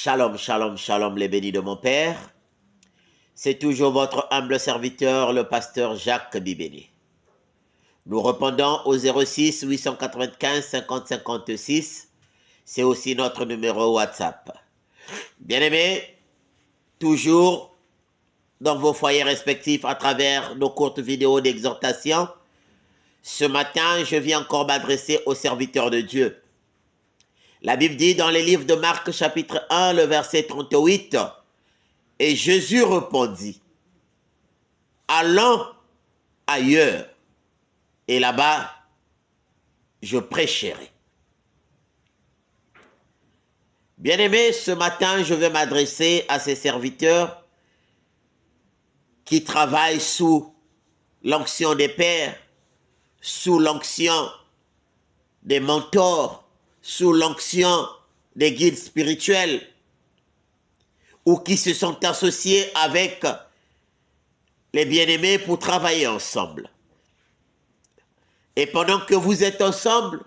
Shalom, shalom, shalom, les bénis de mon Père. C'est toujours votre humble serviteur, le pasteur Jacques Bibéné. Nous répondons au 06 895 50 56. C'est aussi notre numéro WhatsApp. Bien-aimés, toujours dans vos foyers respectifs à travers nos courtes vidéos d'exhortation, ce matin, je viens encore m'adresser aux serviteurs de Dieu. La Bible dit dans les livres de Marc chapitre 1, le verset 38, « Et Jésus répondit, allons ailleurs, et là-bas, je prêcherai. » Bien-aimés, ce matin, je vais m'adresser à ces serviteurs qui travaillent sous l'onction des pères, sous l'onction des mentors, sous l'onction des guides spirituels, ou qui se sont associés avec les bien-aimés pour travailler ensemble. Et pendant que vous êtes ensemble,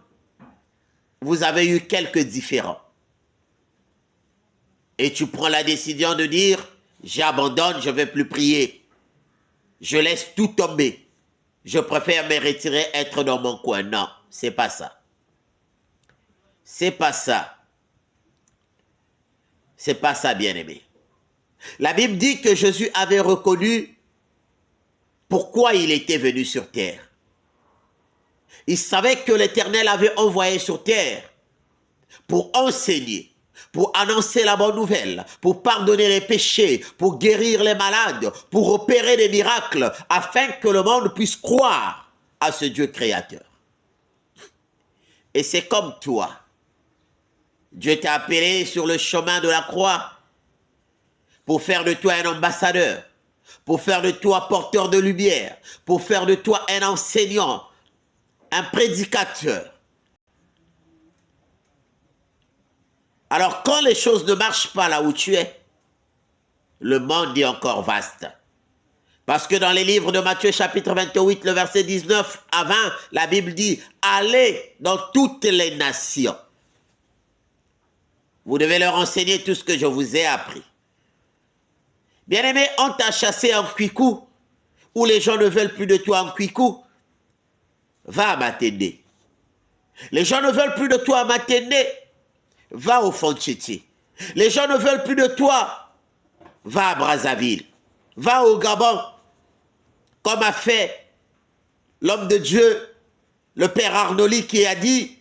vous avez eu quelques différends. Et tu prends la décision de dire, j'abandonne, je ne vais plus prier. Je laisse tout tomber. Je préfère me retirer, être dans mon coin. Non, c'est pas ça. C'est pas ça. C'est pas ça, bien-aimé. La Bible dit que Jésus avait reconnu pourquoi il était venu sur terre. Il savait que l'Éternel avait envoyé sur terre pour enseigner, pour annoncer la bonne nouvelle, pour pardonner les péchés, pour guérir les malades, pour opérer des miracles, afin que le monde puisse croire à ce Dieu créateur. Et c'est comme toi. Dieu t'a appelé sur le chemin de la croix pour faire de toi un ambassadeur, pour faire de toi porteur de lumière, pour faire de toi un enseignant, un prédicateur. Alors quand les choses ne marchent pas là où tu es, le monde est encore vaste. Parce que dans les livres de Matthieu chapitre 28, le verset 19 à 20, la Bible dit « Allez dans toutes les nations. Vous devez leur enseigner tout ce que je vous ai appris. » Bien-aimé, on t'a chassé en Kwiku, où les gens ne veulent plus de toi en Kwiku. Va à Matende. Les gens ne veulent plus de toi à Matende. Va au Fonchiti. Les gens ne veulent plus de toi. Va à Brazzaville. Va au Gabon. Comme a fait l'homme de Dieu, le père Arnoli, qui a dit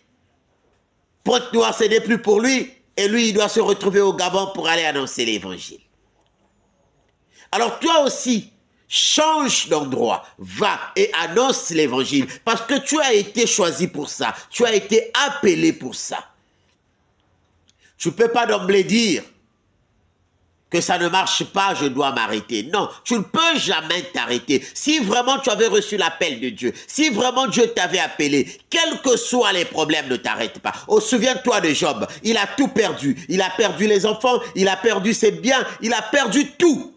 « Pointe-Noire, ce n'est plus pour lui. » Et lui, il doit se retrouver au Gabon pour aller annoncer l'évangile. Alors toi aussi, change d'endroit, va et annonce l'évangile. Parce que tu as été choisi pour ça. Tu as été appelé pour ça. Tu ne peux pas d'emblée dire que ça ne marche pas, je dois m'arrêter. Non, tu ne peux jamais t'arrêter. Si vraiment tu avais reçu l'appel de Dieu, si vraiment Dieu t'avait appelé, quels que soient les problèmes, ne t'arrête pas. Oh, souviens-toi de Job, il a tout perdu. Il a perdu les enfants, il a perdu ses biens, il a perdu tout.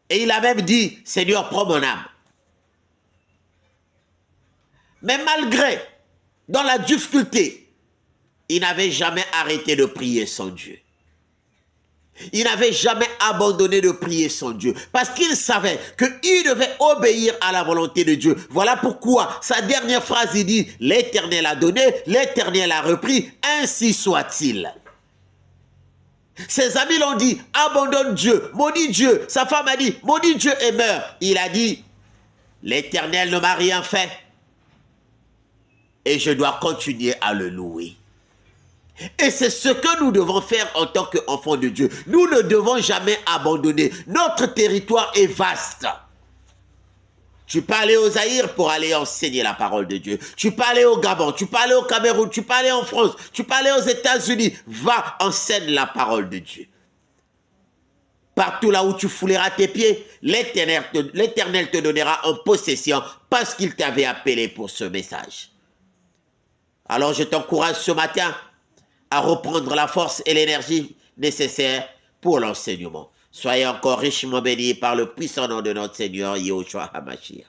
Et il a même dit, Seigneur, prends mon âme. Mais malgré, dans la difficulté, il n'avait jamais arrêté de prier son Dieu. Il n'avait jamais abandonné de prier son Dieu. Parce qu'il savait qu'il devait obéir à la volonté de Dieu. Voilà pourquoi sa dernière phrase, il dit, l'Éternel a donné, l'Éternel a repris, ainsi soit-il. Ses amis l'ont dit, abandonne Dieu, maudit Dieu. Sa femme a dit, maudit Dieu et meurt. Il a dit, l'Éternel ne m'a rien fait. Et je dois continuer à le louer. Et c'est ce que nous devons faire en tant qu'enfants de Dieu. Nous ne devons jamais abandonner. Notre territoire est vaste. Tu peux aller au Zaïre pour aller enseigner la parole de Dieu. Tu peux aller au Gabon, tu peux aller au Cameroun, tu peux aller en France, tu peux aller aux États-Unis. Va, enseigne la parole de Dieu. Partout là où tu fouleras tes pieds, l'Éternel te donnera en possession parce qu'il t'avait appelé pour ce message. Alors je t'encourage ce matin à reprendre la force et l'énergie nécessaires pour l'enseignement. Soyez encore richement bénis par le puissant nom de notre Seigneur Yahushua HaMashiach.